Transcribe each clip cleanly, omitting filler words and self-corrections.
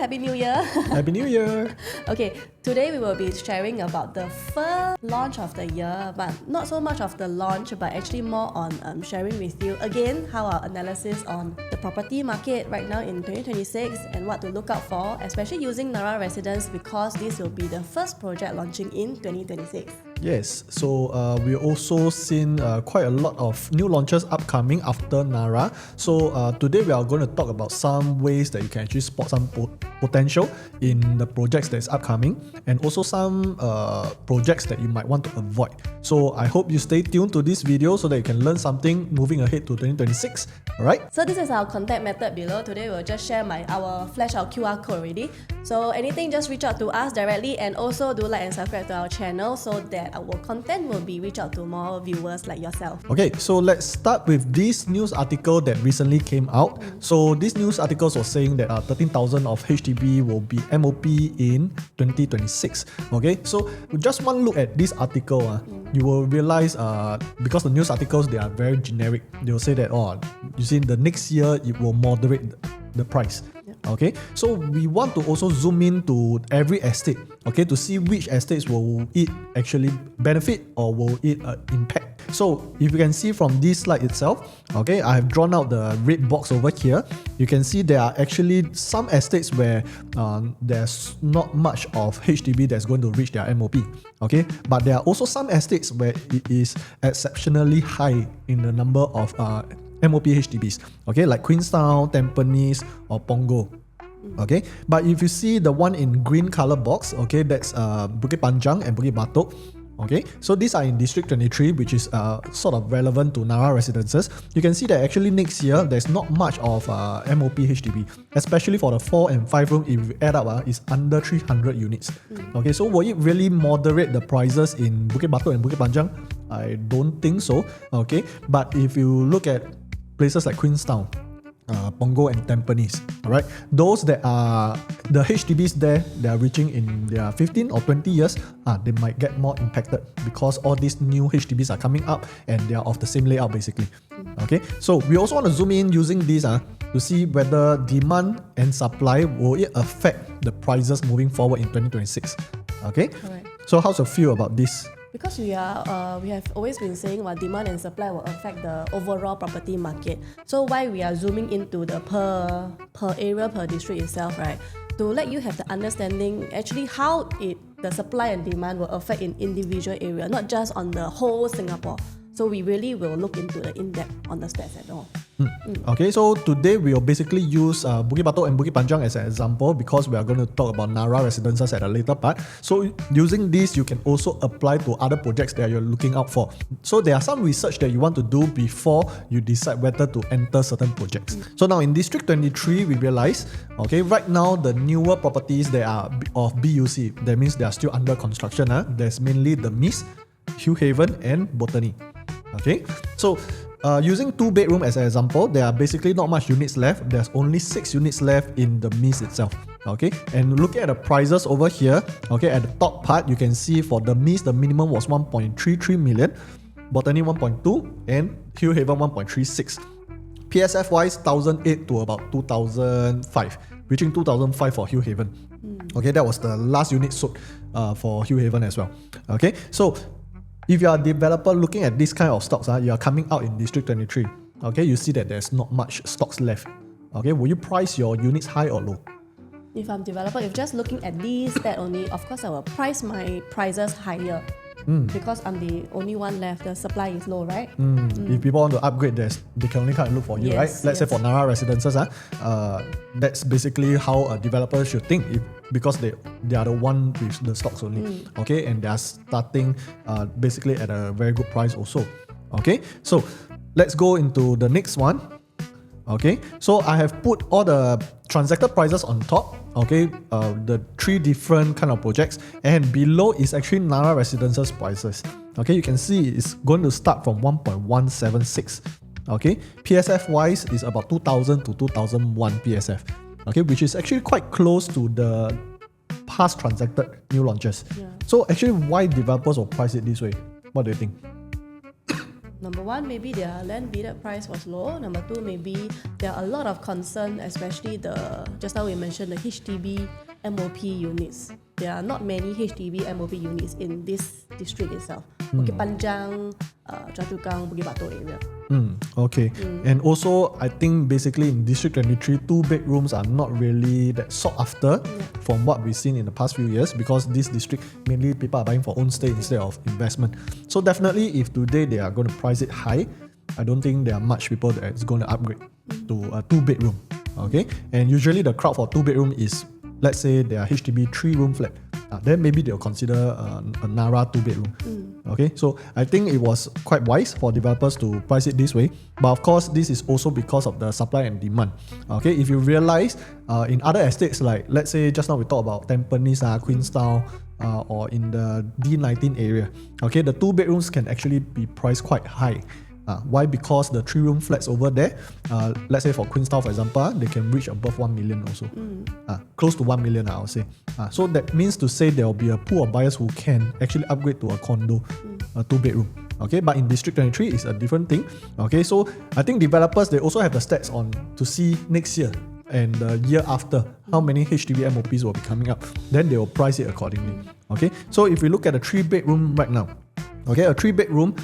Happy New Year! Happy New Year! Okay, today we will be sharing about the first launch of the year, but not so much of the launch, but actually more on sharing with you again how our analysis on the property market right now in 2026 and what to look out for, especially using Narra Residences because this will be the first project launching in 2026. Yes, so we also seen quite a lot of new launches upcoming after Narra. So today we are going to talk about some ways that you can actually spot some potential in the projects that is upcoming and also some projects that you might want to avoid. So I hope you stay tuned to this video so that you can learn something moving ahead to 2026. Alright? So this is our contact method below. Today we'll just share our QR code already. So anything, just reach out to us directly and also do like and subscribe to our channel so that our content will be reach out to more viewers like yourself. Okay, so let's start with this news article that recently came out. So this news article was saying that 13,000 of HDB will be MOP in 2026. Okay, so with just one look at this article, you will realize because the news articles, they are very generic. They will say that, you see, the next year it will moderate the price. Okay, so we want to also zoom in to every estate, okay, to see which estates will it actually benefit or will it impact. So if you can see from this slide itself, okay, I have drawn out the red box over here. You can see there are actually some estates where there's not much of HDB that's going to reach their MOP, okay, but there are also some estates where it is exceptionally high in the number of MOP HDBs, okay, like Queenstown, Tampines, or Punggol. Okay, but if you see the one in green color box, okay, that's Bukit Panjang and Bukit Batok. Okay, so these are in District 23, which is sort of relevant to Narra Residences. You can see that actually next year there's not much of MOP HDB, especially for the 4 and 5 room. If you add up, it's under 300 units. Okay, so will it really moderate the prices in Bukit Batok and Bukit Panjang? I don't think so. Okay, but if you look at places like Queenstown, Punggol and Tampines, alright, those that are the HDBs there, they are reaching in their 15 or 20 years, they might get more impacted because all these new HDBs are coming up and they are of the same layout basically. Okay, so we also want to zoom in using these to see whether demand and supply will it affect the prices moving forward in 2026. Okay, Correct. So how's your feel about this? Because we have always been saying demand and supply will affect the overall property market. So why we are zooming into the per area, per district itself, right? To let you have the understanding actually how the supply and demand will affect in individual area, not just on the whole Singapore. So we really will look into the in-depth on the stats at all. Okay, so today we will basically use Bukit Batok and Bukit Panjang as an example because we are going to talk about Narra Residences at a later part. So using this, you can also apply to other projects that you're looking out for. So there are some research that you want to do before you decide whether to enter certain projects. So now in District 23, we realize, okay, right now the newer properties that are of BUC, that means they are still under construction. There's mainly the Mist, Hugh Haven and Botany. Okay, so using 2-bedroom as an example, there are basically not much units left. There's only 6 units left in the Mist itself. Okay, and looking at the prices over here, okay, at the top part, you can see for the Mist, the minimum was 1.33 million, Botany 1.2, and Hugh Haven 1.36. PSF wise, 1,008 to about 2,005, reaching 2,005 for Hugh Haven. Okay, that was the last unit sold for Hugh Haven as well. Okay, so if you are a developer looking at this kind of stocks, you are coming out in District 23. Okay, you see that there's not much stocks left. Okay, will you price your units high or low? If I'm developer, if just looking at this stat only, of course I will price my prices higher. Because I'm the only one left, the supply is low, right? If people want to upgrade, they can only come and look for you, right? Let's say for Narra Residences, that's basically how a developer should think, because they are the one with the stocks only, okay, and they are starting basically at a very good price also. Okay, so let's go into the next one. Okay, so I have put all the transacted prices on top, okay, the 3 different kind of projects, and below is actually Narra Residences prices. Okay, you can see it's going to start from 1.176. Okay, PSF wise is about 2000 to 2001 PSF. Okay, which is actually quite close to the past transacted new launches. So actually, why developers will price it this way? What do you think? Number one, maybe their land bidded price was low. Number two, maybe there are a lot of concern, especially just now we mentioned the HDB MOP units. There are not many HDB MOP units in this district itself. Bukit Panjang, Choa Chu Kang, Bukit Batok area. Okay. And also, I think basically in District 23, 2-bedrooms are not really that sought after from what we've seen in the past few years, because this district, mainly people are buying for own stay instead of investment. So definitely, if today they are going to price it high, I don't think there are much people that's going to upgrade to a 2-bedroom. Okay. And usually the crowd for 2-bedroom is, let's say they are HDB 3-room flat. Then maybe they'll consider a Narra 2-bedroom. Okay, so I think it was quite wise for developers to price it this way. But of course, this is also because of the supply and demand. Okay, if you realize in other estates, like let's say just now we talked about Tampines, Queenstown, or in the D19 area, okay, the 2-bedrooms can actually be priced quite high. Why? Because the 3-room flats over there, let's say for Queenstown, for example, they can reach above 1 million also. Close to 1 million, I would say. So that means to say there will be a pool of buyers who can actually upgrade to a condo, a 2-bedroom. Okay, but in District 23, it's a different thing. Okay, so I think developers, they also have the stats on to see next year and the year after how many HDB MOPs will be coming up. Then they will price it accordingly. Okay, so if we look at a 3-bedroom right now, okay, a 3-bedroom,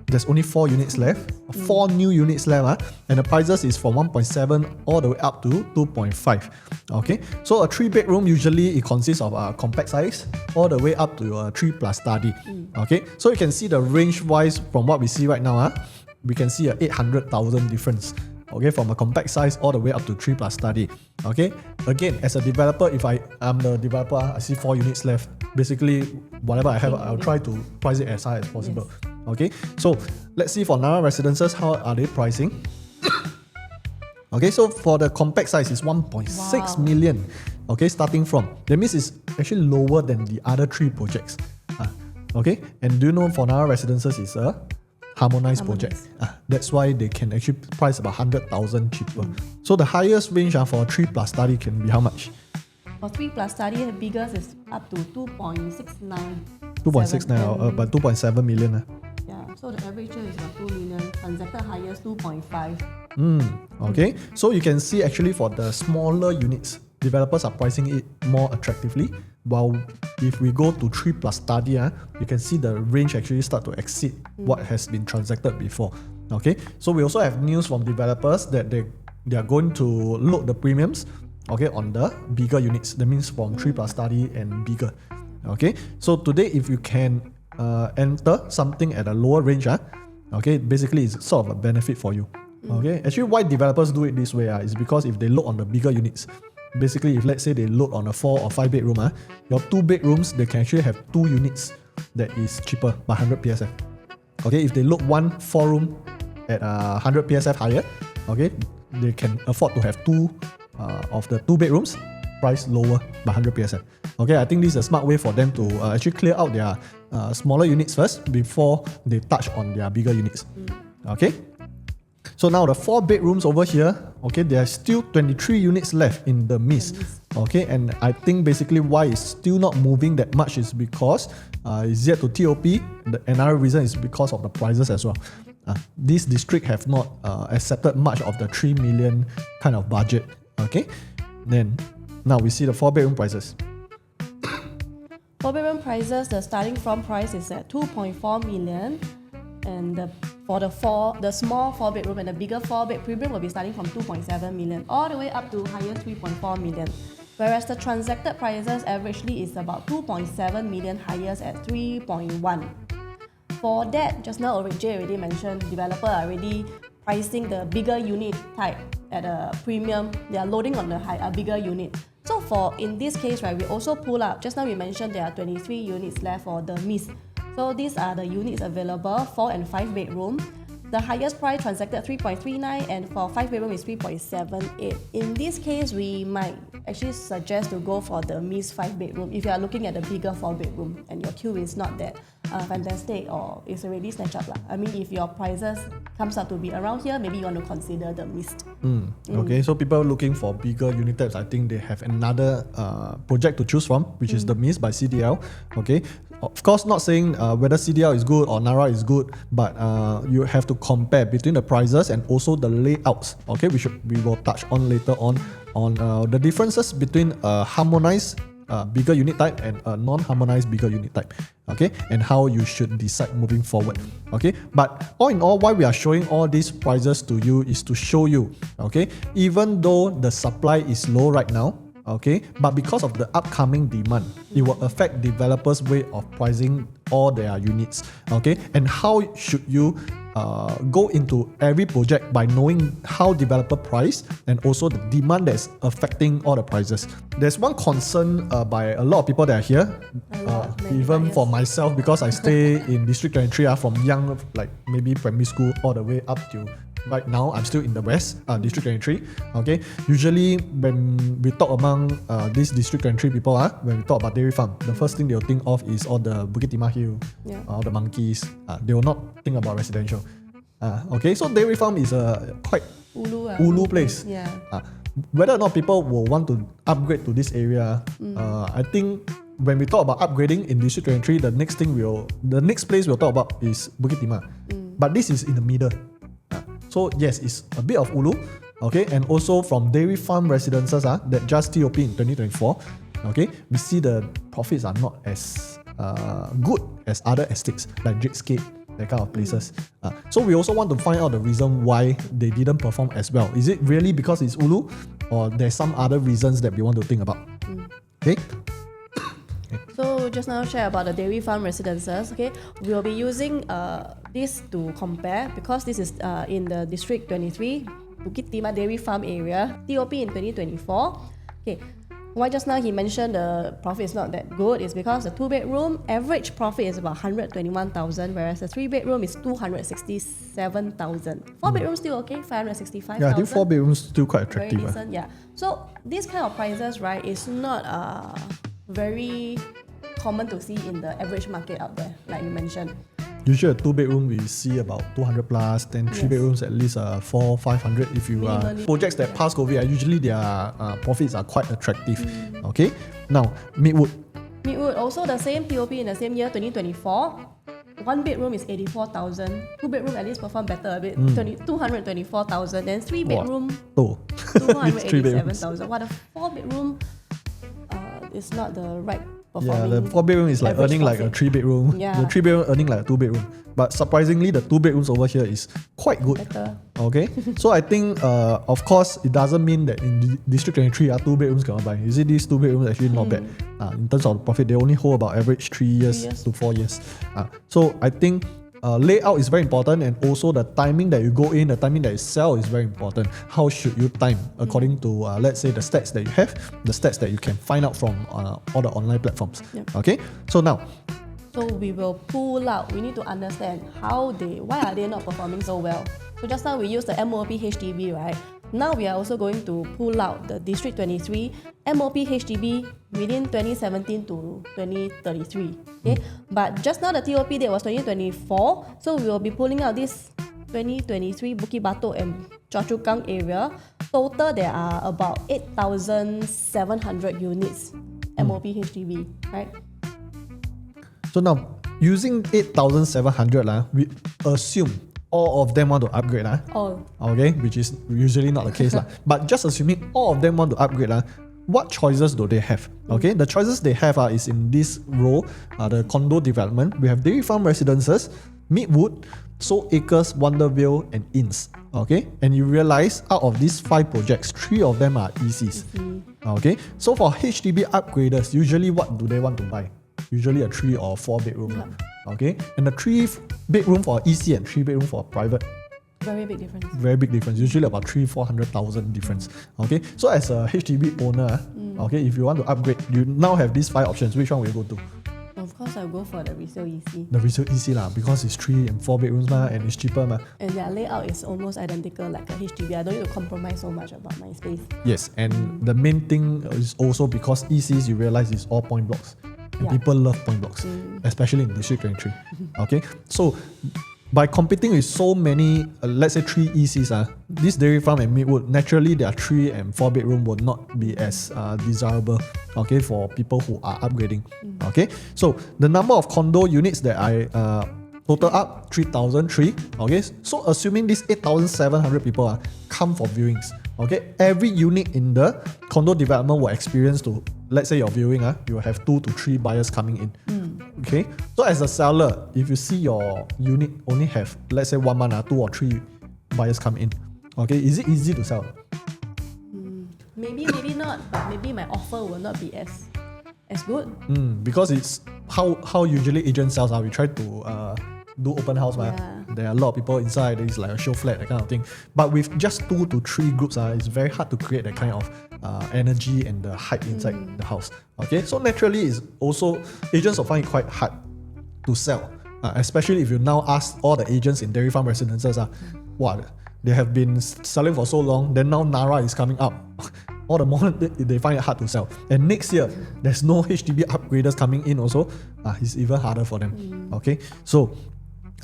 there's only 4 units left, 4 new units left, and the prices is from 1.7 all the way up to 2.5. Okay, so a 3-bedroom usually it consists of a compact size all the way up to a 3+ study. Okay, so you can see the range wise from what we see right now, we can see a 800,000 difference. Okay, from a compact size all the way up to 3+ study. Okay, again, as a developer, if I'm the developer, I see 4 units left. Basically, whatever I have, I'll try to price it as high as possible. Yes. Okay, so let's see for Narra Residences, how are they pricing? Okay, so for the compact size, it's 1.6 million. Okay, starting from. That means it's actually lower than the other 3 projects. Okay, and do you know for Narra Residences, it's a harmonized project. That's why they can actually price about 100,000 cheaper. So the highest range for 3+ study can be how much? For 3+ study, the biggest is up to 2.69. 2.69, but 2.7 million. Yeah, so the average is about 2 million. Transacted highest 2.5. Okay, so you can see actually for the smaller units, developers are pricing it more attractively. While if we go to 3+ study, you can see the range actually start to exceed what has been transacted before. Okay, so we also have news from developers that they are going to load the premiums, okay, on the bigger units. That means from 3+ study and bigger. Okay, so today if you can enter something at a lower range, okay, basically it's sort of a benefit for you. Okay, actually why developers do it this way is because if they load on the bigger units, basically if let's say they load on a 4 or 5 bedroom, your 2 bedrooms, they can actually have 2 units that is cheaper by 100 PSF. Okay, if they load 1 4-room at 100 PSF higher, okay, they can afford to have 2 of the 2 bedrooms price lower by 100 PSF. Okay, I think this is a smart way for them to actually clear out their smaller units first before they touch on their bigger units. Okay, so now the 4 bedrooms over here, okay, there are still 23 units left in the mist. Okay, and I think basically why it's still not moving that much is because it's yet to TOP. Another reason is because of the prices as well. This district have not accepted much of the 3 million kind of budget. Okay, then now we see the 4-bedroom prices. 4-bedroom prices, the starting from price is at 2.4 million, and for the small 4-bedroom and the bigger 4-bed premium will be starting from 2.7 million all the way up to higher 3.4 million. Whereas the transacted prices averagely is about 2.7 million, highest at 3.1. For that, just now Jay already mentioned, developer are already pricing the bigger unit type at a premium. They are loading on a bigger unit. So in this case, right, we also pull up, just now we mentioned there are 23 units left for the mist. So these are the units available, 4 and 5 bedroom. The highest price transacted 3.39, and for 5 bedroom is 3.78. In this case, we might actually suggest to go for the mist 5 bedroom if you are looking at the bigger 4 bedroom and your queue is not that fantastic or it's already snatched up. I mean, if your prices comes out to be around here, maybe you want to consider the mist. Okay, so people looking for bigger unit types, I think they have another project to choose from, which is the mist by CDL. Okay, Of course, not saying whether CDL is good or Narra is good, but you have to compare between the prices and also the layouts. Okay, we will touch on later on the differences between a harmonized bigger unit type and a non-harmonized bigger unit type. Okay, and how you should decide moving forward. Okay, but all in all, why we are showing all these prices to you is to show you, okay, even though the supply is low right now, okay, but because of the upcoming demand, it will affect developers' way of pricing all their units. Okay, and how should you go into every project by knowing how developer price and also the demand that's affecting all the prices. There's one concern by a lot of people that are here, even for myself, because I stay in District 23 from young, like maybe primary school all the way up to right now. I'm still in the West, District 23. Okay, usually when we talk among these District 23 people, when we talk about dairy farm, the first thing they'll think of is all the Bukit Timah Hill, all the monkeys. They will not think about residential. Okay, so dairy farm is a quite ulu place. Whether or not people will want to upgrade to this area, I think when we talk about upgrading in District 23, the next place we'll talk about is Bukit Timah. But this is in the middle. So yes, it's a bit of ulu, okay, and also from dairy farm residences that just TOP in 2024, okay, we see the profits are not as good as other estates like Jadescape, that kind of places. So we also want to find out the reason why they didn't perform as well. Is it really because it's ulu, or there's some other reasons that we want to think about? Okay. So just now share about the dairy farm residences. Okay, we will be using this to compare because this is in the District 23 Bukit Timah Dairy Farm area, TOP in 2024. Okay, why just now he mentioned the profit is not that good is because the 2-bedroom average profit is about 121,000, whereas the 3-bedroom is 267,000. 4-bedroom still okay, 565,000. Yeah, I think 4 bedrooms still quite attractive. Very decent, yeah. So this kind of prices, right, is not very common to see in the average market out there, like you mentioned. Usually a 2-bedroom we see about 200 plus, then 3 bedrooms at least 400-500. If you projects that pass COVID, usually their profits are quite attractive. Okay, now Midwood also the same TOP in the same year, 2024. 1-bedroom is 84,000. 2-bedroom at least perform better a bit, 224,000. Then 3-bedroom, 287,000. What a 4-bedroom is not the right performing. Yeah, the 4-bedroom is like earning like a 3-bedroom. The 3-bedroom earning like a 2-bedroom. But surprisingly, the 2 bedrooms over here is quite good. Better. Okay, so I think of course it doesn't mean that in District 23 2 bedrooms cannot buy. You see these 2 bedrooms actually not bad. In terms of profit, they only hold about average 3 years to 4 years. So I think layout is very important, and also the timing that you go in, the timing that you sell is very important. How should you time according to let's say the stats that you have, the stats that you can find out from all the online platforms. Okay, so now we will pull out. We need to understand why are they not performing so well. So just now we used the MOP HDB, right? Now we are also going to pull out the District 23 MOP HDB within 2017 to 2033. Okay, but just now the TOP date was 2024, so we will be pulling out this 2023 Bukit Batok and Choa Chu Kang area. Total there are about 8,700 units MOP HDB, right? So now using 8,700 we assume all of them want to upgrade All. Okay, which is usually not the case But just assuming all of them want to upgrade what choices do they have? Okay, the choices they have is in this row, the condo development. We have dairy farm residences, Midwood, Soul Acres, Wonderville, and Inns. Okay, and you realize out of these 5 projects, 3 of them are ECs. Okay, so for HDB upgraders, usually what do they want to buy? Usually a 3 or 4 bedroom. Okay, and the 3-bedroom for EC and 3-bedroom for private. Very big difference. Very big difference. Usually about 300,000-400,000 difference. Okay, so as a HDB owner, okay, if you want to upgrade, you now have these 5 options. Which one will you go to? Of course, I'll go for the resale EC. The resale EC because it's 3 and 4 bedrooms and it's cheaper And their layout is almost identical like a HDB. I don't need to compromise so much about my space. Yes, and the main thing is also because ECs, you realize it's all point blocks. And people love point blocks, especially in District 23. Okay, so by competing with so many, let's say 3 ECs, this dairy farm and Midwood, naturally their 3 and 4 bedroom will not be as desirable, okay, for people who are upgrading. Okay, so the number of condo units that I total up 3,003. Okay, so assuming these 8,700 people come for viewings. Okay, every unit in the condo development will experience to, let's say your viewing, you will have 2 to 3 buyers coming in. Okay, so as a seller, if you see your unit only have, let's say 1 month, 2 or 3 buyers come in, okay, is it easy to sell? Maybe not, but maybe my offer will not be as good. Because it's how usually agent sells. We try to do open house. There are a lot of people inside. It's like a show flat, that kind of thing. But with just 2 to 3 groups, it's very hard to create that kind of energy and the hype inside the house. Okay, so naturally, it's also agents will find it quite hard to sell, especially if you now ask all the agents in dairy farm residences, what they have been selling for so long. Then now Narra is coming up. All the more they find it hard to sell. And next year, there's no HDB upgraders coming in also. It's even harder for them. Okay, so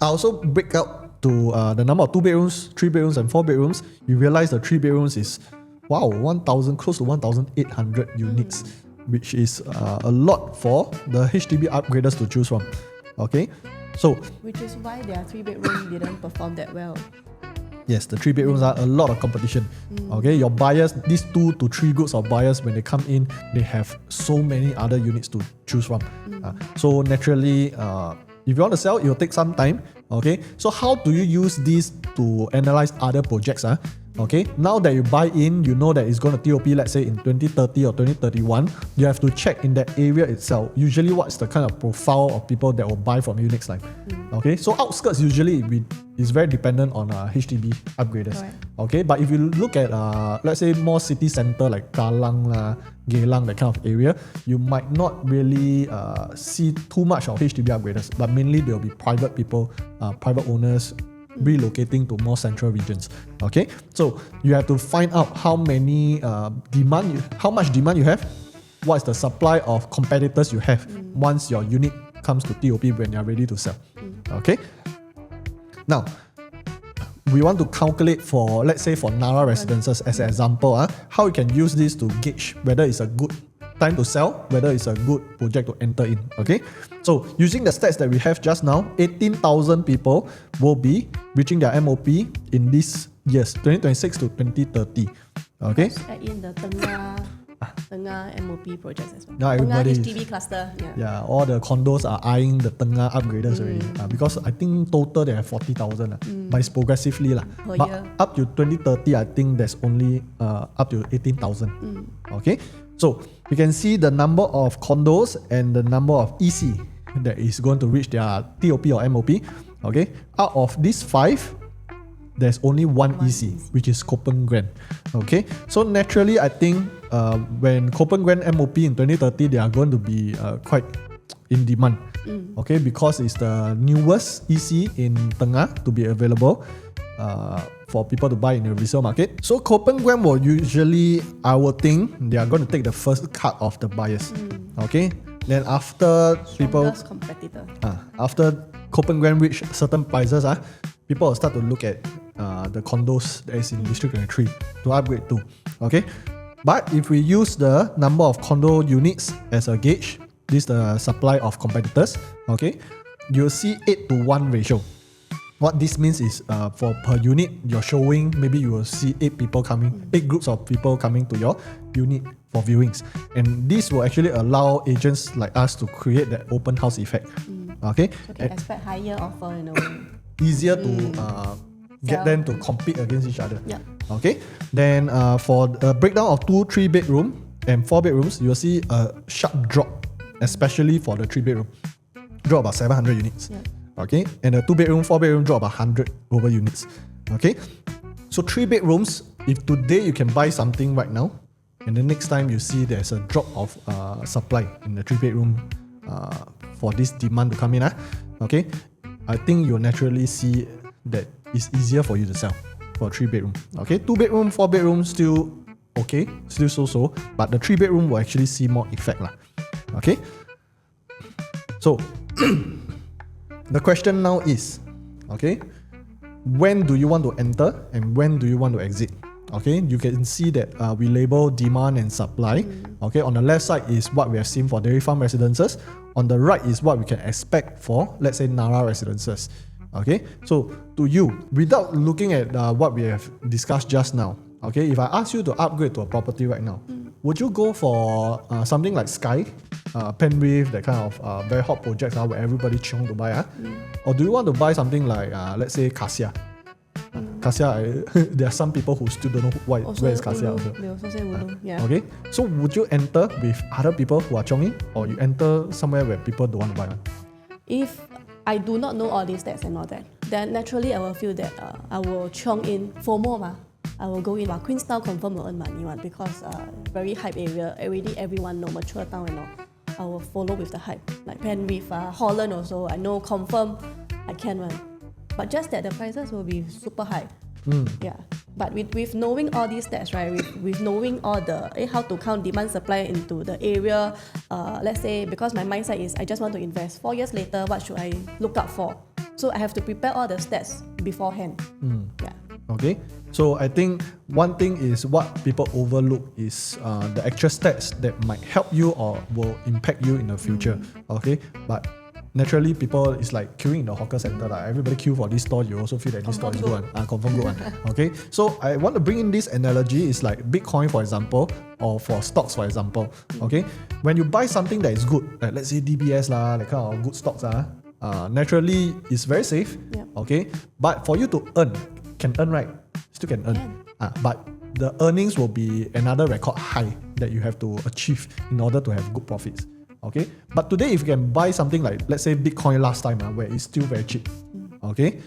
I also break out to the number of 2 bedrooms, 3 bedrooms, and 4 bedrooms. You realize the 3 bedrooms is 1,000, close to 1,800 units, which is a lot for the HDB upgraders to choose from. Okay, so which is why their 3 bedroom didn't perform that well. Yes, the 3 bedrooms are a lot of competition. Okay, your buyers, these 2 to 3 groups of buyers, when they come in, they have so many other units to choose from. So naturally, if you want to sell, it will take some time. Okay, so how do you use this to analyze other projects? Okay, now that you buy in, you know that it's going to TOP, let's say in 2030 or 2031, you have to check in that area itself. Usually, what's the kind of profile of people that will buy from you next time? Okay, so outskirts usually is very dependent on HDB upgraders. Correct. Okay, but if you look at let's say more city center like Kallang, Geylang, that kind of area, you might not really see too much of HDB upgraders, but mainly there will be private people, private owners relocating to more central regions. Okay, so you have to find out how much demand you have, what is the supply of competitors you have once your unit comes to TOP when you're ready to sell. Okay, now we want to calculate for, let's say for Narra Residences as an example, how you can use this to gauge whether it's a good time to sell, whether it's a good project to enter in. Okay, so using the stats that we have just now, 18,000 people will be reaching their MOP in these years, 2026 to 2030. Okay, Add in the Tengah MOP projects as well. now everybody, Tengah HDB cluster. all the condos are eyeing the Tengah upgraders already, because I think total they have 40,000, but it's progressively Per but year. up to 2030, I think there's only up to 18,000. Okay, so you can see the number of condos and the number of EC that is going to reach their TOP or MOP. Okay, out of these 5, there's only one EC, which is Koppen Grand. Okay, so naturally, I think when Koppen Grand MOP in 2030, they are going to be quite in demand. Okay, because it's the newest EC in Tengah to be available for people to buy in the resale market. So Koppen Grand will usually, I would think, they are going to take the first cut of the buyers. Okay, then after Strongest competitor. after Koppen Grand reach certain prices, people will start to look at the condos that is in District 23 to upgrade to. Okay, but if we use the number of condo units as a gauge, this is the supply of competitors. Okay, you'll see 8:1 ratio. What this means is for per unit you're showing, maybe you will see 8 groups of people coming to your unit for viewings, and this will actually allow agents like us to create that open house effect. Okay, So can expect higher offer in a way. easier to get them to compete against each other. Yeah. Okay, then for a breakdown of 2, 3 bedroom and 4 bedrooms, you'll see a sharp drop, especially for the 3 bedroom, drop about 700 units. Okay, and the 2 bedroom, 4 bedroom drop about 100 over units. Okay, so 3 bedrooms, if today you can buy something right now, and the next time you see there's a drop of supply in the 3 bedroom for this demand to come in, okay, I think you'll naturally see that it's easier for you to sell for 3 bedroom. Okay, 2 bedroom, 4 bedroom still okay, still so, but the 3 bedroom will actually see more effect lah. Okay, so the question now is, Okay, when do you want to enter and when do you want to exit? Okay, you can see that we label demand and supply. Okay, on the left side is what we have seen for Dairy Farm Residences. On the right is what we can expect for, let's say, Narra Residences. Okay, so to you, without looking at what we have discussed just now, okay, if I ask you to upgrade to a property right now, would you go for something like Sky, Penwave, that kind of very hot projects where everybody chiong to buy? Or do you want to buy something like, let's say, Cassia? Cassia, there are some people who still don't know where is Cassia. They also say Ulu. Yeah. Okay, so would you enter with other people who are chonging, or you enter somewhere where people don't want to buy one? If I do not know all these stats and all that, then naturally I will feel that I will chong in FOMO ma. I will go in. Queenstown confirm will earn money one because very hype area. Already everyone know, mature town and all. I will follow with the hype. Like Penrith, Holland also. I know confirm I can one. But just that the prices will be super high. Yeah. But with knowing all these stats, right? With knowing all the how to count demand supply into the area, let's say because my mindset is I just want to invest. 4 years later, what should I look out for? So I have to prepare all the stats beforehand. Yeah. Okay, so I think one thing is what people overlook is the actual stats that might help you or will impact you in the future. Okay, but naturally people is like queuing in the hawker center. Everybody queue for this store, you also feel that this store is good. Confirm good one. Okay, so I want to bring in this analogy. It's like Bitcoin, for example, or for stocks, for example. Okay, when you buy something that is good, like let's say DBS that kind of good stocks naturally it's very safe. Yep. Okay, but for you to can earn, right? Still can earn. But the earnings will be another record high that you have to achieve in order to have good profits. Okay, but today if you can buy something like, let's say, Bitcoin last time, where it's still very cheap. Okay,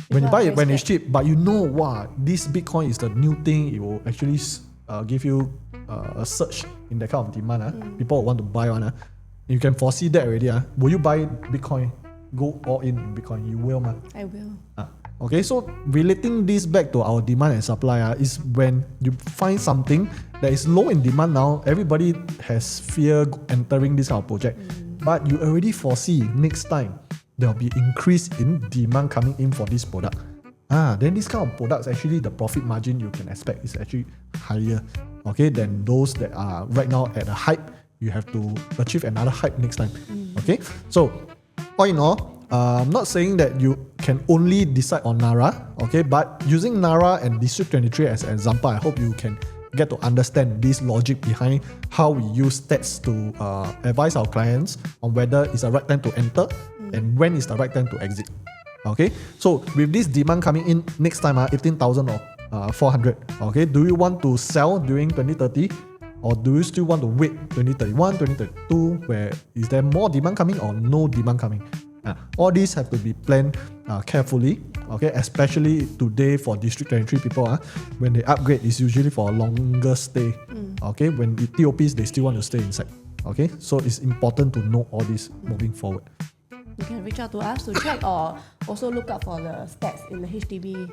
when you buy it when it's cheap, but you know, wow, this Bitcoin is the new thing, it will actually give you a surge in that kind of demand. People will want to buy one. You can foresee that already. Will you buy Bitcoin? Go all in Bitcoin? You will, man. I will. Okay, so relating this back to our demand and supply is when you find something that is low in demand now, everybody has fear entering this kind of project. But you already foresee next time there will be increase in demand coming in for this product. Then this kind of products, actually the profit margin you can expect is actually higher, okay, than those that are right now at a hype. You have to achieve another hype next time. Okay, so all in all, I'm not saying that you can only decide on Narra, okay, but using Narra and District 23 as an example, I hope you can get to understand this logic behind how we use stats to advise our clients on whether it's the right time to enter and when is the right time to exit. Okay, so with this demand coming in next time, 18,000 or 400, okay, do you want to sell during 2030? Or do you still want to wait 2031, 2032, where is there more demand coming or no demand coming? All these have to be planned carefully, okay, especially today for District 23 people. When they upgrade, it's usually for a longer stay. Okay, when the TOPs, they still want to stay inside. Okay, so it's important to know all this moving forward. You can reach out to us to check or also look up for the stats in the HDB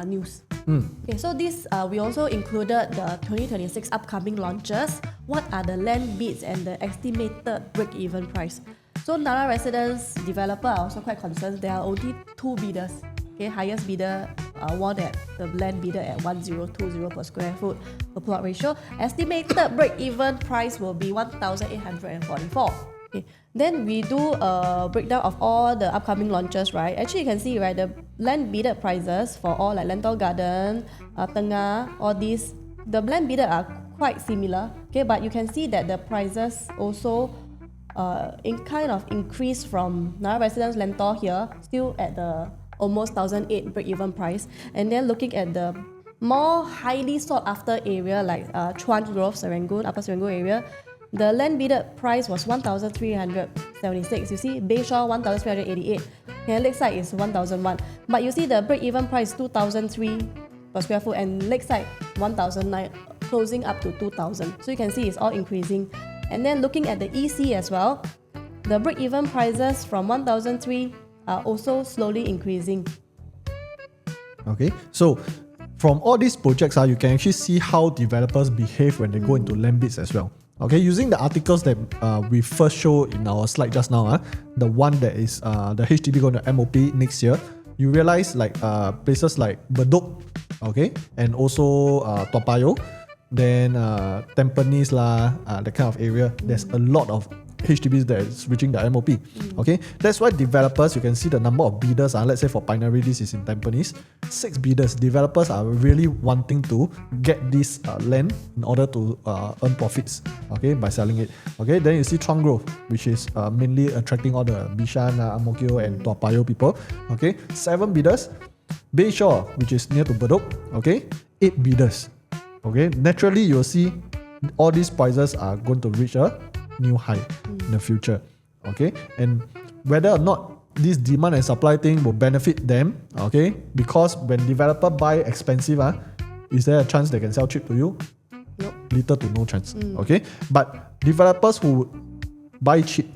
news. Okay, so this we also included the 2026 upcoming launches. What are the land bids and the estimated break-even price? So Narra Residence developer are also quite concerned. There are only 2 bidders. Okay, highest bidder won at the land bidder at 1020 per square foot per plot ratio. Estimated break-even price will be 1,844. Okay. Then we do a breakdown of all the upcoming launches, right? Actually, you can see, right, the land bidder prices for all like Lentor Garden, Tengah, all these, the land bidder are quite similar. Okay, but you can see that the prices also increase from Narra Residence Lentor here, still at the almost 1,008 break-even price. And then looking at the more highly sought after area like Chuan Grove, Serangoon, Upper Serangoon area, the land bidder price was 1,376. You see, Bayshore 1,388. And Lakeside is 1,001. But you see the break-even price 2,003 per square foot, and Lakeside 1,009, closing up to 2,000. So you can see it's all increasing. And then looking at the EC as well, the break-even prices from 1,003 are also slowly increasing. Okay, so from all these projects, you can actually see how developers behave when they go into land bids as well. Okay, using the articles that we first showed in our slide just now, the one that is the HDB going to MOP next year, you realize like places like Bedok, okay, and also Toa Payoh, then Tampines lah, that kind of area, there's a lot of HDBs that is reaching the MOP. Okay, that's why developers, you can see the number of bidders. Let's say for Binary, this is in Tampines, 6 bidders. Developers are really wanting to get this land in order to earn profits. Okay, by selling it. Okay, then you see Chuang Grove, which is mainly attracting all the Bishan, Ang Mo Kio, and Toa Payoh people. Okay, 7 bidders. Bayshore, which is near to Bedok. Okay, 8 bidders. Okay, naturally you'll see all these prices are going to reach a new high in the future. Okay, and whether or not this demand and supply thing will benefit them, okay, because when developer buy expensive, is there a chance they can sell cheap to you? Nope. Little to no chance. Okay, but developers who buy cheap,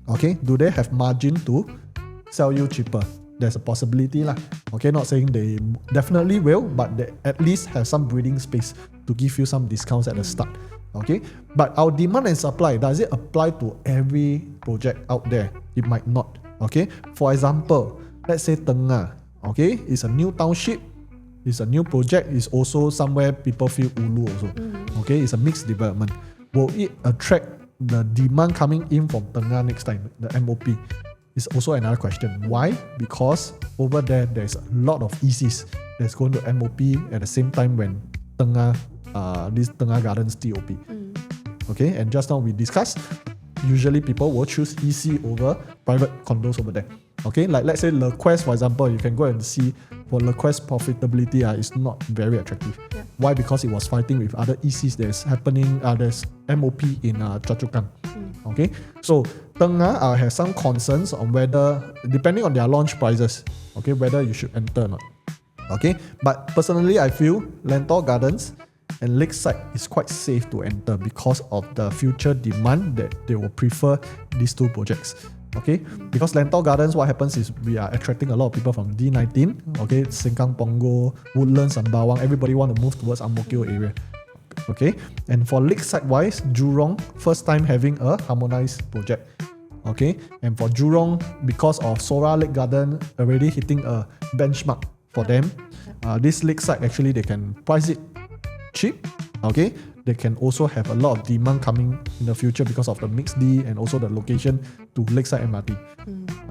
okay, do they have margin to sell you cheaper? There's a possibility lah. Okay, not saying they definitely will, but they at least have some breathing space to give you some discounts at the start. Okay, but our demand and supply, does it apply to every project out there? It might not. Okay, for example, let's say Tengah, okay, it's a new township, it's a new project, it's also somewhere people feel ulu also. Okay, it's a mixed development. Will it attract the demand coming in from Tengah next time, the MOP? Is also another question. Why? Because over there, there's a lot of ECs that's going to MOP at the same time when Tengah, this Tengah Gardens TOP. Okay, and just now we discussed, usually people will choose EC over private condos over there. Okay, like let's say Le Quest, for example, you can go and see for Le Quest profitability is not very attractive. Yeah. Why? Because it was fighting with other ECs that's happening, there's MOP in Choa Chu Kang. Okay, so Tengah has some concerns on whether, depending on their launch prices, okay, whether you should enter or not. Okay, but personally I feel Lentor Gardens and Lakeside is quite safe to enter because of the future demand that they will prefer these two projects. Okay, because Lentor Gardens, what happens is we are attracting a lot of people from D19, okay, Sengkang, Punggol, Woodlands, Sembawang, everybody want to move towards Ang Mo Kio area. Okay, and for Lakeside wise, Jurong, first time having a harmonized project. Okay, and for Jurong, because of Sora Lake Garden already hitting a benchmark for them, this Lakeside actually they can price it cheap. Okay, they can also have a lot of demand coming in the future because of the mixed D and also the location to Lakeside MRT.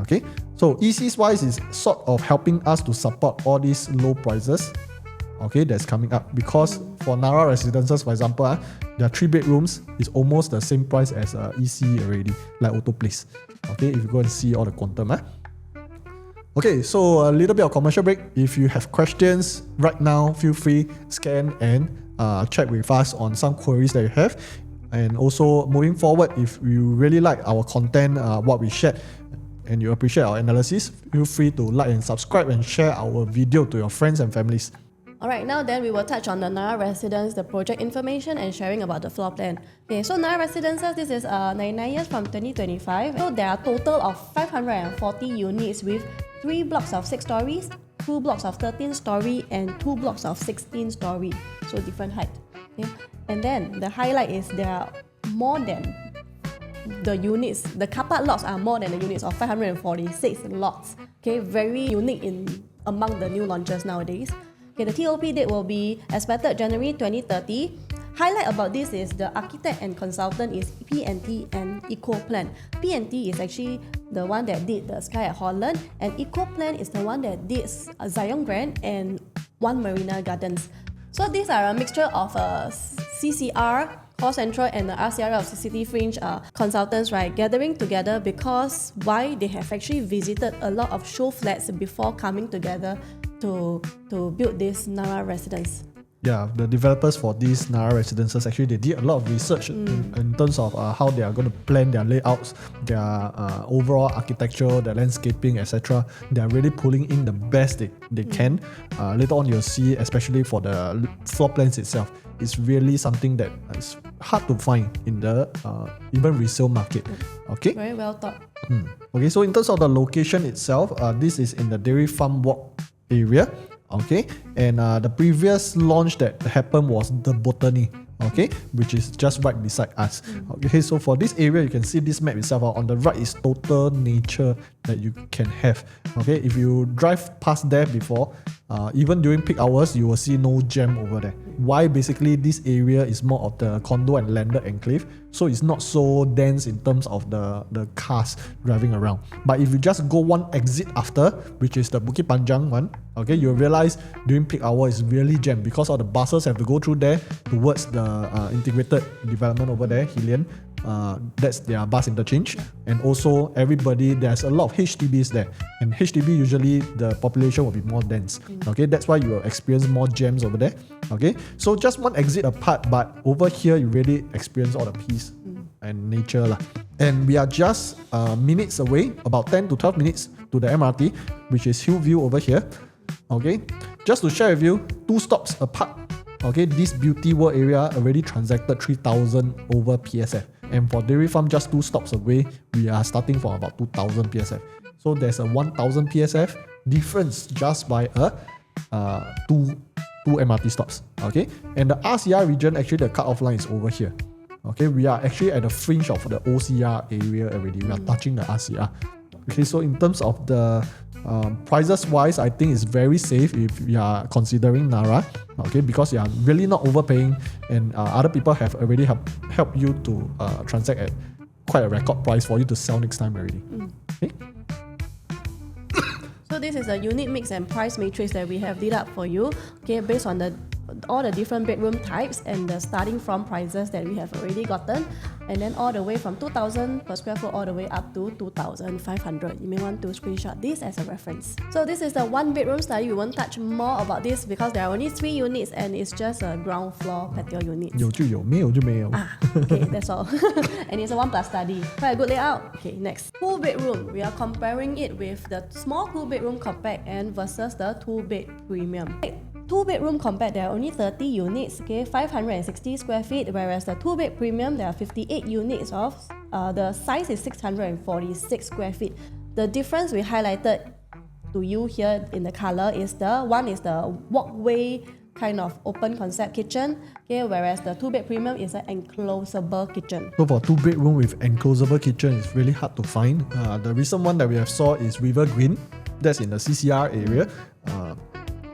Okay, so ECs wise is sort of helping us to support all these low prices. Okay, that's coming up because for Narra Residences, for example, their 3 bedrooms is almost the same price as EC already, like Auto Place. Okay, if you go and see all the quantum. Okay, so a little bit of commercial break. If you have questions right now, feel free scan and chat with us on some queries that you have. And also moving forward, if you really like our content, what we shared, and you appreciate our analysis, feel free to like and subscribe and share our video to your friends and families. Alright, now then we will touch on the Narra Residence, the project information and sharing about the floor plan. Okay, so Narra Residences, this is 99 years from 2025. So there are a total of 540 units with 3 blocks of 6 stories, 2 blocks of 13 story and 2 blocks of 16 story. So different height. Okay? And then the highlight is there are more than the units, the car park lots are more than the units of 546 lots. Okay, very unique among the new launches nowadays. Okay, the TOP date will be expected January 2030. Highlight about this is the architect and consultant is P&T and EcoPlan. P&T is actually the one that did the Sky at Holland, and EcoPlan is the one that did Zion Grand and One Marina Gardens. So these are a mixture of CCR, Core Central, and the RCR of City Fringe consultants, right, gathering together because why they have actually visited a lot of show flats before coming together to build this Narra Residence. Yeah, the developers for these Narra Residences actually they did a lot of research in terms of how they are going to plan their layouts, their overall architecture, their landscaping, etc. They are really pulling in the best they can. Later on you'll see, especially for the floor plans itself, it's really something that is hard to find in the even resale market. Okay. Very well thought. Okay, so in terms of the location itself, this is in the Dairy Farm Walk area. Okay, and the previous launch that happened was the Botany. okay, which is just right beside us. Okay, so for this area, you can see this map itself. On the right is total nature that you can have. Okay, if you drive past there before, even during peak hours, you will see no jam over there. Why? Basically, this area is more of the condo and landed enclave, so it's not so dense in terms of the cars driving around. But if you just go one exit after, which is the Bukit Panjang one, okay, you'll realize during peak hour it's really jammed because all the buses have to go through there towards the integrated development over there, Hillian. That's their bus interchange, and also everybody, there's a lot of HDBs there, and HDB usually the population will be more dense. Okay, that's why you will experience more jams over there. Okay, so just one exit apart, but over here you really experience all the peace and nature lah. And we are just minutes away, about 10 to 12 minutes to the MRT, which is Hillview over here. Okay, just to share with you, 2 stops apart. Okay, this Beauty World area already transacted 3,000 over PSF, and for Dairy Farm just 2 stops away, we are starting from about 2,000 PSF. So there's a 1,000 PSF difference just by two MRT stops. Okay, and the RCR region, actually the cut-off line is over here. Okay, we are actually at the fringe of the OCR area already. We are touching the RCR. Okay, so in terms of the prices wise, I think it's very safe if you are considering Narra, okay, because you are really not overpaying, and other people have already helped you to transact at quite a record price for you to sell next time already. Okay. So this is a unit mix and price matrix that we have did up for you, okay, based on all the different bedroom types and the starting from prices that we have already gotten, and then all the way from 2,000 per square foot all the way up to 2,500. You may want to screenshot this as a reference. So this is the 1 bedroom study. We won't touch more about this because there are only 3 units and it's just a ground floor patio unit. 有就有，没有就没有。Okay, that's all. And it's a 1+ study. Quite a good layout. Okay, next. 2 bedroom. We are comparing it with the small 2 bedroom compact and versus the 2 bed premium. 2 bedroom compact, there are only 30 units, okay, 560 square feet, whereas the 2 bed premium, there are 58 units of, the size is 646 square feet. The difference we highlighted to you here in the color is one is the walkway kind of open concept kitchen, okay, whereas the 2 bed premium is an enclosable kitchen. So for 2 bedroom with enclosable kitchen, it's really hard to find. The recent one that we have saw is River Green. That's in the CCR area.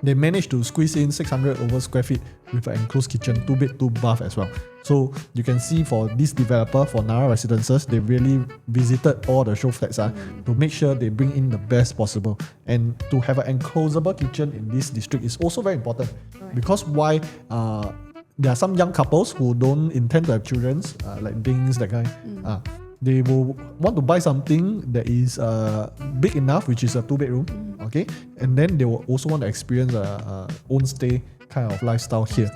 They managed to squeeze in 600 over square feet with an enclosed kitchen, 2 bed, 2 bath as well. So you can see for this developer, for Narra Residences, they really visited all the show flats to make sure they bring in the best possible. And to have an enclosable kitchen in this district is also very important. Right. Because why? There are some young couples who don't intend to have children, like Dings, that kind. They will want to buy something that is big enough, which is a 2 bedroom, okay, and then they will also want to experience a own stay kind of lifestyle here.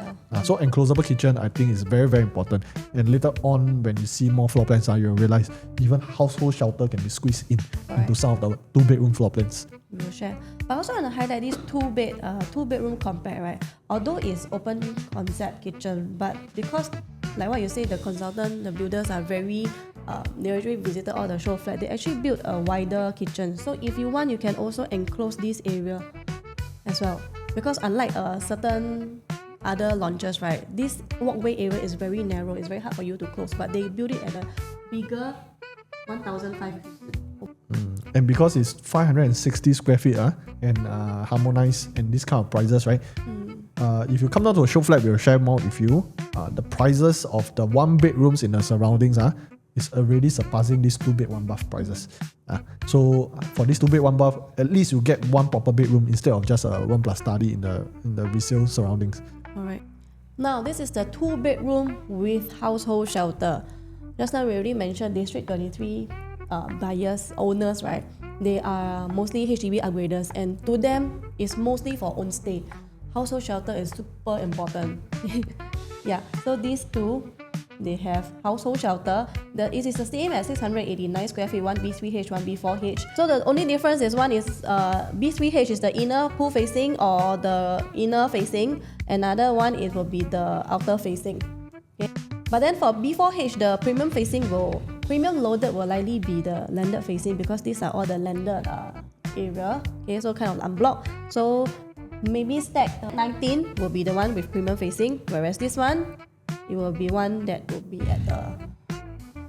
So enclosable kitchen, I think, is very, very important. And later on, when you see more floor plans, you'll realize even household shelter can be squeezed into some of the 2 bedroom floor plans. We'll share. But I also want to highlight this 2 bedroom compact, right? Although it's open concept kitchen, but because like what you say, the consultant, the builders are very they already visited all the show flat. They actually built a wider kitchen. So if you want, you can also enclose this area as well. Because unlike certain other launches, right, this walkway area is very narrow. It's very hard for you to close. But they built it at a bigger 1,500. And because it's 560 square feet and harmonized and this kind of prices, right? If you come down to a show flat, we'll share more with you. The prices of the 1 bedrooms in the surroundings is already surpassing these 2 bed 1 bath prices. So for this 2 bed 1 bath, at least you get 1 proper bedroom instead of just a 1+ study in the resale surroundings. Alright. Now this is the 2 bedroom with household shelter. Just now we already mentioned District 23 buyers, owners, right? They are mostly HDB upgraders, and to them it's mostly for own stay. Household shelter is super important. Yeah, so these two, they have household shelter. It is the same as 689 square feet, one B3H, one B4H. So the only difference is one is B3H is the inner pool facing or the inner facing. Another one, it will be the outer facing. Okay? But then for B4H, the premium loaded will likely be the landed facing because these are all the landed area. Okay, so kind of unblocked. So maybe stack 19 will be the one with premium facing, whereas this one it will be one that will be at the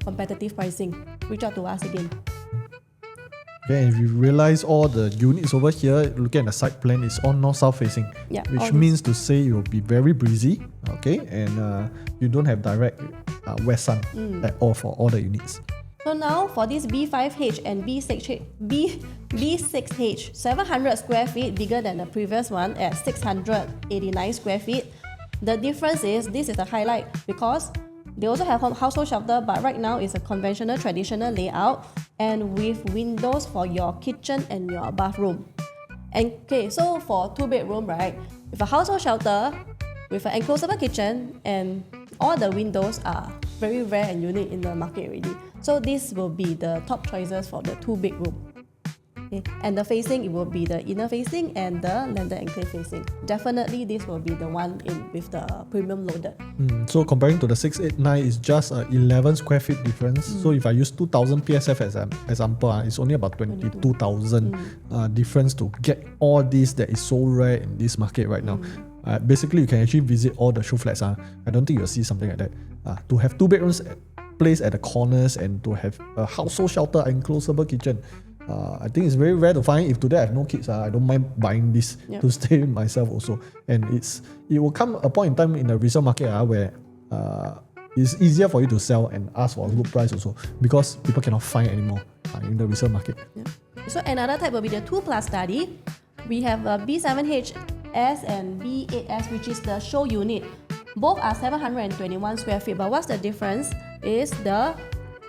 competitive pricing. Reach out to us again. Okay, if you realize all the units over here, looking at the site plan, it's all north-south facing, Yeah, which means to say it will be very breezy, okay, and you don't have direct west sun at all for all the units. So now for this B5H and B6H, 700 square feet bigger than the previous one at 689 square feet. The difference is this is the highlight because they also have household shelter, but right now it's a conventional traditional layout and with windows for your kitchen and your bathroom. And okay, so for 2-bedroom, right, with a household shelter, with an enclosable kitchen, and all the windows are very rare and unique in the market already. So this will be the top choices for the 2-bedroom. Okay. And the facing, it will be the inner facing and the landed enclave facing. Definitely this will be the one with the premium loaded. So comparing to the 689 is just 11 square feet difference. So if I use 2000 PSF as an example, it's only about 22,000 difference to get all this that is so rare in this market right now. Basically, you can actually visit all the show flats. I don't think you'll see something like that. To have 2 bedrooms placed at the corners and to have a household shelter, enclosable kitchen, I think it's very rare to find. If today I have no kids, I don't mind buying this to stay with myself also. And it will come a point in time in the resale market where it's easier for you to sell and ask for a good price also because people cannot find anymore in the resale market. Yeah. So another type will be the 2+ study. We have a B7HS and B8S, which is the show unit. Both are 721 square feet, but what's the difference is the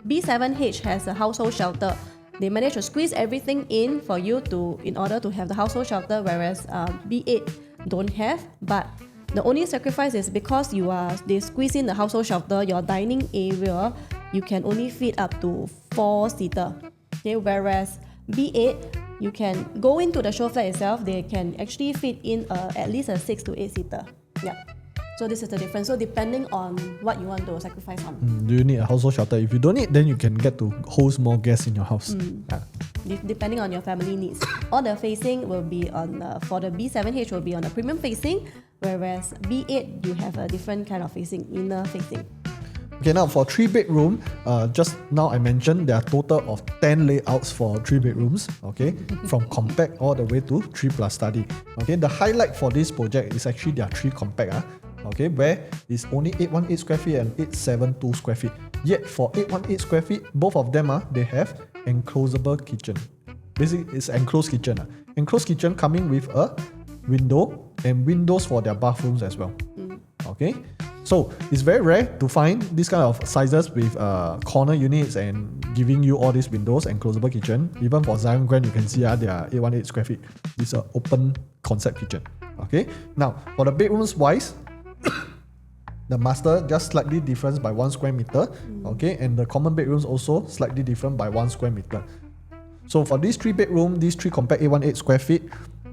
B7H has a household shelter. They manage to squeeze everything in for you in order to have the household shelter, whereas B8 don't have. But the only sacrifice is because they squeeze in the household shelter, your dining area, you can only fit up to 4-seater. Okay, whereas B8, you can go into the show flat itself, they can actually fit in at least a 6 to 8-seater. Yeah. So this is the difference. So depending on what you want to sacrifice on. Do you need a household shelter? If you don't need, then you can get to host more guests in your house. Depending on your family needs. All the facing will be on, for the B7H will be on the premium facing, whereas B8 you have a different kind of facing, inner facing. Okay, now for 3-bedroom, just now I mentioned there are total of 10 layouts for 3 bedrooms, okay, from compact all the way to 3+ study. Okay, the highlight for this project is actually their 3 compact, okay, where it's only 818 square feet and 872 square feet. Yet for 818 square feet, both of them they have enclosable kitchen. Basically, it's enclosed kitchen. Enclosed kitchen coming with a window and windows for their bathrooms as well. Okay. So it's very rare to find this kind of sizes with corner units and giving you all these windows and closable kitchen. Even for Zion Grand, you can see they are 818 square feet. It's an open concept kitchen. Okay. Now for the bedrooms wise, the master just slightly different by 1 square meter. Okay, and the common bedrooms also slightly different by 1 square meter. So for these 3 bedroom, these 3 compact 818 square feet,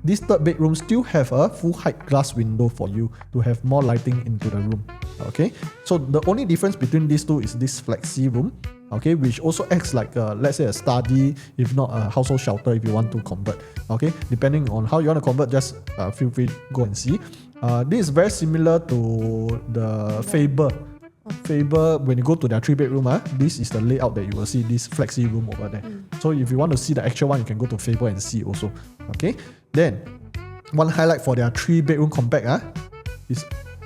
this 3rd bedroom still have a full height glass window for you to have more lighting into the room. Okay, so the only difference between these two is this flexi room, okay, which also acts like let's say a study, if not a household shelter if you want to convert. Okay, depending on how you want to convert, just feel free to go and see. This is very similar to the Faber. Faber, when you go to their 3-bedroom, this is the layout that you will see, this flexi room over there. So if you want to see the actual one, you can go to Faber and see also. Okay, then one highlight for their 3-bedroom compact is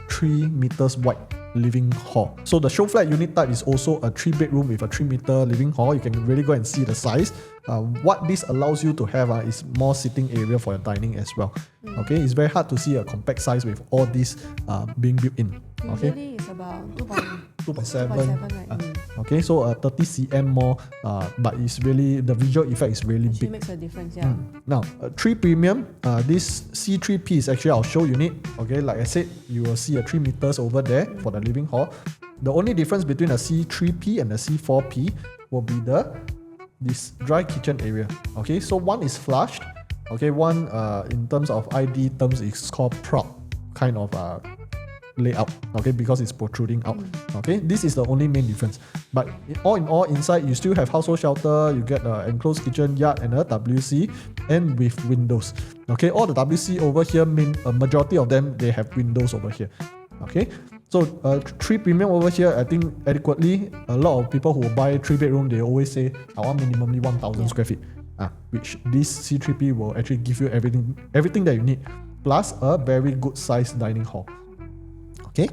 3 meters wide living hall. So the show flat unit type is also a 3-bedroom with a 3-meter living hall. You can really go and see the size. What this allows you to have is more sitting area for your dining as well. Okay, it's very hard to see a compact size with all this being built in. Okay, usually it's about 2.7, right? Okay, so 30 cm more, but it's really, the visual effect is really Actually big. makes a difference, yeah. Now, 3 premium, this C3P is actually our show unit. Okay, like I said, you will see a 3 meters over there for the living hall. The only difference between a C3P and a C4P will be this dry kitchen area. Okay, so one is flushed. Okay, one in terms of ID terms is called prop kind of layout. Okay, because it's protruding out. Okay, this is the only main difference. But all in all, inside you still have household shelter. You get an enclosed kitchen, yard, and a WC, and with windows. Okay, all the WC over here, a majority of them they have windows over here. Okay, So 3 premium over here, I think adequately. A lot of people who buy 3-bedroom, they always say, I want minimally 1,000 square feet. Which this C3P will actually give you everything that you need, plus a very good sized dining hall. Okay.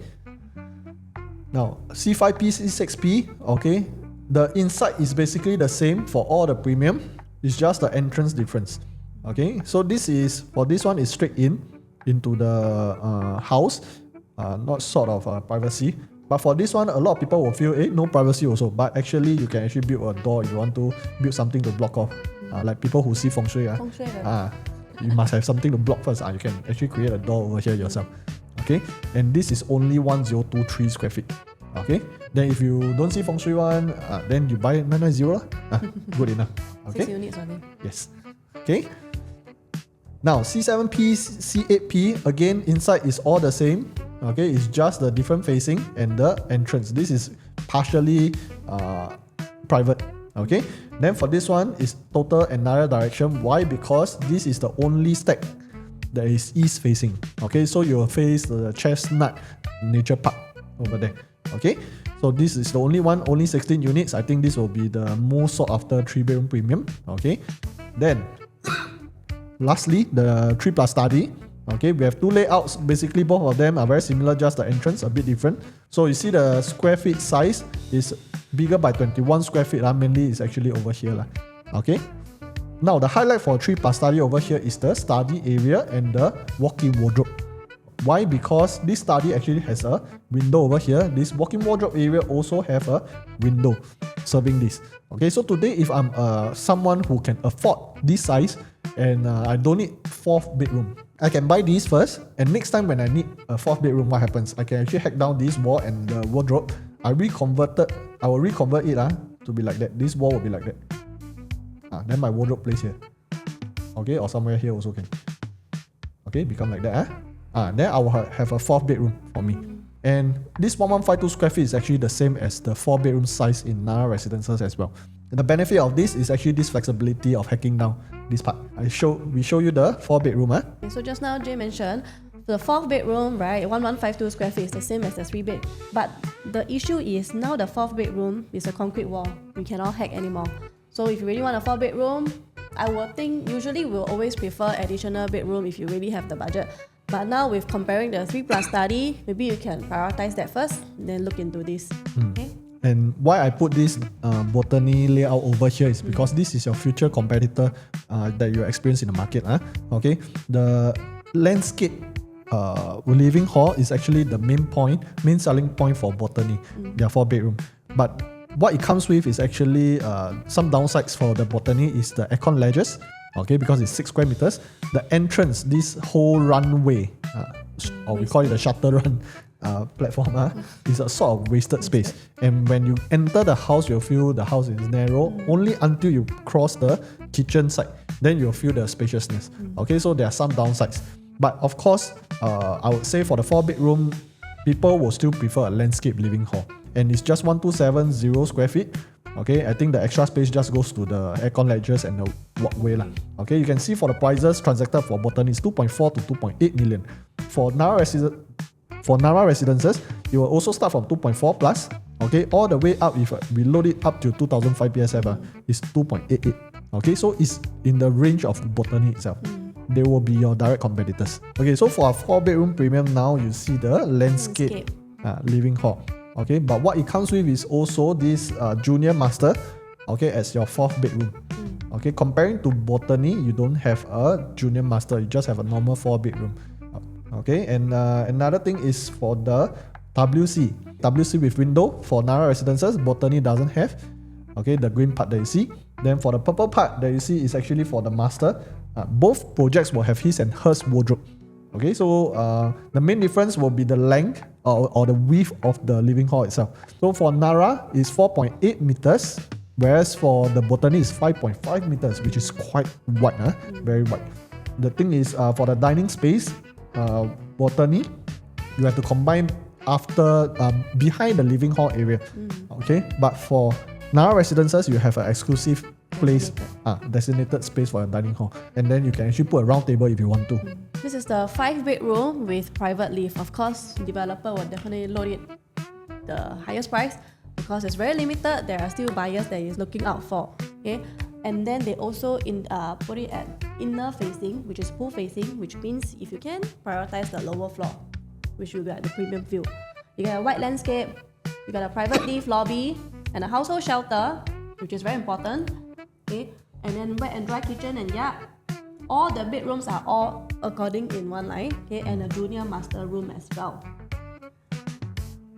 Now C5P, C6P, okay, the inside is basically the same for all the premium. It's just the entrance difference. Okay, so this one is straight into the house, not sort of privacy. But for this one, a lot of people will feel, no privacy also. But actually, you can actually build a door if you want to build something to block off. Like people who see feng shui, you must have something to block first. You can actually create a door over here yourself. Okay, and this is only 1023 square feet. Okay, then if you don't see feng shui one, then you buy 990. Good enough. Okay. 6 units only. Yes. Okay. Now C7P, C8P, again inside is all the same. Okay, it's just the different facing and the entrance. This is partially private. Okay, then for this one is total and Narra direction. Why? Because this is the only stack that is east facing. Okay, so you will face the Chestnut Nature Park over there. Okay, so this is the only one, only 16 units. I think this will be the most sought after 3-bedroom premium. Okay, then lastly, the 3+ study. Okay, we have 2 layouts. Basically, both of them are very similar, just the entrance a bit different. So you see the square feet size is bigger by 21 square feet. Mainly it's actually over here. Okay. Now the highlight for 3+ study over here is the study area and the walk-in wardrobe. Why? Because this study actually has a window over here. This walk-in wardrobe area also have a window serving this. Okay, so today if I'm someone who can afford this size and I don't need 4th bedroom, I can buy these first, and next time when I need a 4th bedroom, what happens? I can actually hack down this wall and the wardrobe. I will reconvert it to be like that. This wall will be like that. Then my wardrobe place here. Okay, or somewhere here also can. Okay, become like that. Then I will have a 4th bedroom for me. And this 1152 square feet is actually the same as the 4-bedroom size in Narra Residences as well. And the benefit of this is actually this flexibility of hacking down this part. We show you the 4-bedroom. Okay, so just now Jay mentioned the 4th bedroom, right? 1152 square feet is the same as the 3-bed. But the issue is now the 4th bedroom is a concrete wall. We cannot hack anymore. So if you really want a 4th bedroom, I would think usually we'll always prefer additional bedroom if you really have the budget. But now with comparing the 3+ study, maybe you can prioritize that first, then look into this. Okay? And why I put this botany layout over here is because this is your future competitor that you experience in the market. Okay, the landscape living hall is actually the main selling point for botany. They are 4-bedroom, but what it comes with is actually some downsides for the botany is the aircon ledges. Okay, because it's 6 square meters. The entrance, this whole runway, or we call it the shuttle run platform, is a sort of wasted space. And when you enter the house, you'll feel the house is narrow only until you cross the kitchen side. Then you'll feel the spaciousness. Okay, so there are some downsides. But of course, I would say for the 4-bedroom, people will still prefer a landscape living hall. And it's just 1270 square feet. Okay, I think the extra space just goes to the aircon ledges and the walkway. Okay, you can see for the prices transacted for botany is 2.4 to 2.8 million. For Narra Residences, it will also start from 2.4 plus. Okay, all the way up, if we load it up to 2005 PSF, is 2.88. Okay, so it's in the range of botany itself. They will be your direct competitors. Okay, so for a 4-bedroom premium now, you see the landscape living hall. Okay, but what it comes with is also this junior master, okay, as your 4th bedroom. Okay, comparing to botany, you don't have a junior master, you just have a normal 4-bedroom. Okay, and another thing is for the WC with window for Narra Residences, botany doesn't have. Okay, the green part that you see. Then for the purple part that you see is actually for the master. Both projects will have his and hers wardrobe. Okay, so the main difference will be the length or the width of the living hall itself. So for Narra is 4.8 meters, whereas for the botany is 5.5 meters, which is quite wide, very wide. The thing is, for the dining space, botany, you have to combine after behind the living hall area. Okay, but for Narra Residences, you have an exclusive place, designated space for your dining hall. And then you can actually put a round table if you want to. This is the 5-bedroom with private lift. Of course, developer will definitely load it the highest price because it's very limited. There are still buyers that is looking out for. Okay, and then they also put it at inner facing, which is pool facing, which means if you can prioritize the lower floor, which will be at the premium view. You got a white landscape, you got a private lift lobby, and a household shelter, which is very important. Okay, and then wet and dry kitchen and yard. All the bedrooms are all according in one line. Okay, and a junior master room as well.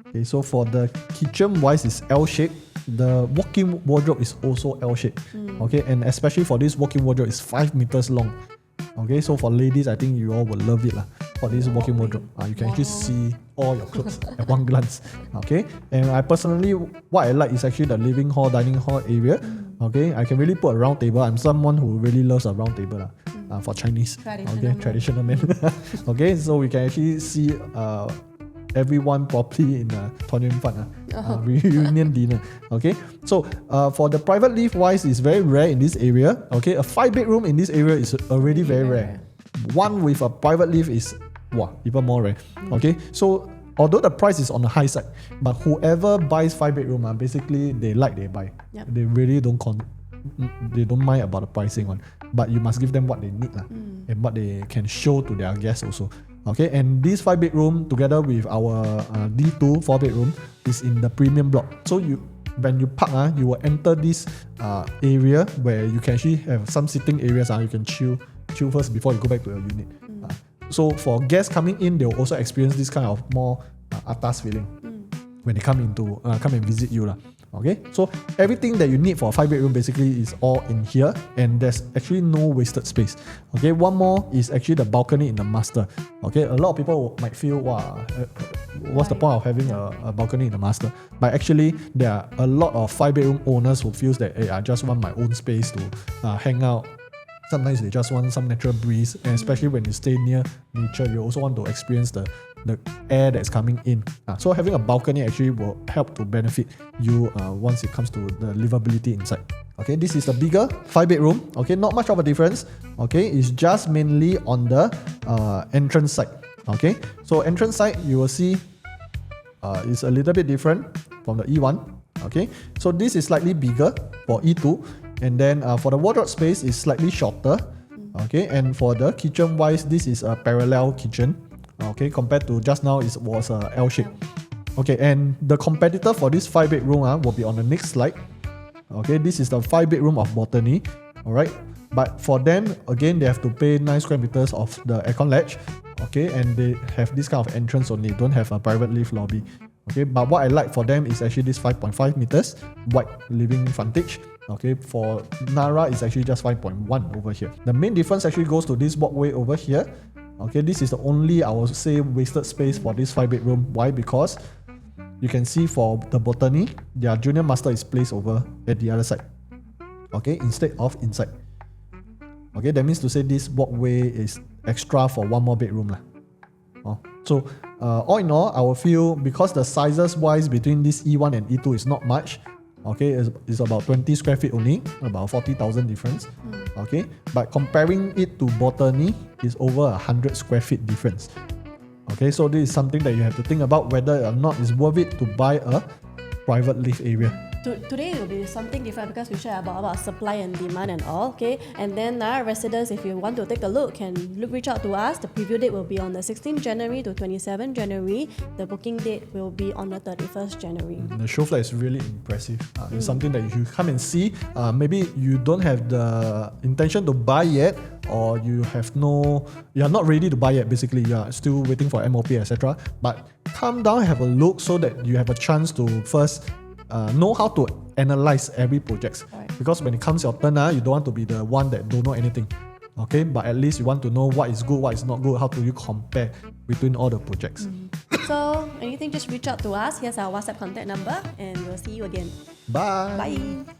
Okay, so for the kitchen wise, it's L-shaped. The walk-in wardrobe is also L-shaped. Okay, and especially for this walk-in wardrobe, it's 5 meters long. Okay, so for ladies, I think you all will love it for this walk-in wardrobe. You can actually see all your clothes at one glance. Okay, and I personally, what I like is actually the living hall, dining hall area. Okay, I can really put a round table. I'm someone who really loves a round table for Chinese. Traditional men. Okay, so we can actually see everyone properly in a 团圆饭 reunion dinner. Okay, so for the private lift wise, it's very rare in this area. Okay, a 5-bedroom in this area is already very rare. One with a private lift is even more rare. Okay, so although the price is on the high side, but whoever buys 5-bedroom, basically they buy. They really don't mind about the pricing one, but you must give them what they need and what they can show to their guests also. Okay, and this 5-bedroom together with our D2 4-bedroom is in the premium block. So when you park, you will enter this area where you can actually have some sitting areas. You can chill first before you go back to your unit. So for guests coming in, they will also experience this kind of more atas feeling when they come and visit you. Okay, so everything that you need for a 5-bedroom basically is all in here, and there's actually no wasted space. Okay, one more is actually the balcony in the master. Okay, a lot of people might feel, what's the point of having a balcony in the master? But actually, there are a lot of 5-bedroom owners who feels that, hey, I just want my own space to hang out. Sometimes they just want some natural breeze, and especially when you stay near nature, you also want to experience the air that's coming in. So having a balcony actually will help to benefit you once it comes to the livability inside. Okay, this is the bigger 5-bedroom. Okay, not much of a difference. Okay, it's just mainly on the entrance side. Okay, so entrance side you will see is a little bit different from the E1. Okay, so this is slightly bigger for E2, and then for the wardrobe space is slightly shorter. Okay, and for the kitchen wise, this is a parallel kitchen. Okay, compared to just now, it was a L shape. Okay, and the competitor for this 5-bedroom will be on the next slide. Okay, this is the 5-bedroom of Botany. Alright, but for them, again, they have to pay 9 square meters of the aircon ledge. Okay, and they have this kind of entrance only, don't have a private lift lobby. Okay, but what I like for them is actually this 5.5 meters wide living frontage. Okay, for Narra, it's actually just 5.1 over here. The main difference actually goes to this walkway over here. Okay, this is the only, I would say, wasted space for this 5-bedroom. Why? Because you can see for the Botany, their junior master is placed over at the other side. Okay, instead of inside. Okay, that means to say this walkway is extra for one more bedroom. So all in all, I will feel because the sizes wise between this E1 and E2 is not much. Okay, it's about 20 square feet only, about 40,000 difference. Okay, but comparing it to Botany is over 100 square feet difference. Okay, so this is something that you have to think about whether or not it's worth it to buy a private lift area. Today it will be something different because we share about supply and demand and all. Okay, and then Narra Residents, if you want to take a look, can reach out to us. The preview date will be on the 16th January to 27th January. The booking date will be on the 31st January. The show flat is really impressive. It's something that you should come and see. Maybe you don't have the intention to buy yet, or you are not ready to buy yet. Basically, you are still waiting for MOP, etc. But come down, have a look so that you have a chance to first know how to analyze every project. Right. Because when it comes your turn, you don't want to be the one that don't know anything. Okay, but at least you want to know what is good, what is not good, how do you compare between all the projects. So anything, just reach out to us. Here's our WhatsApp contact number, and we'll see you again. Bye. Bye.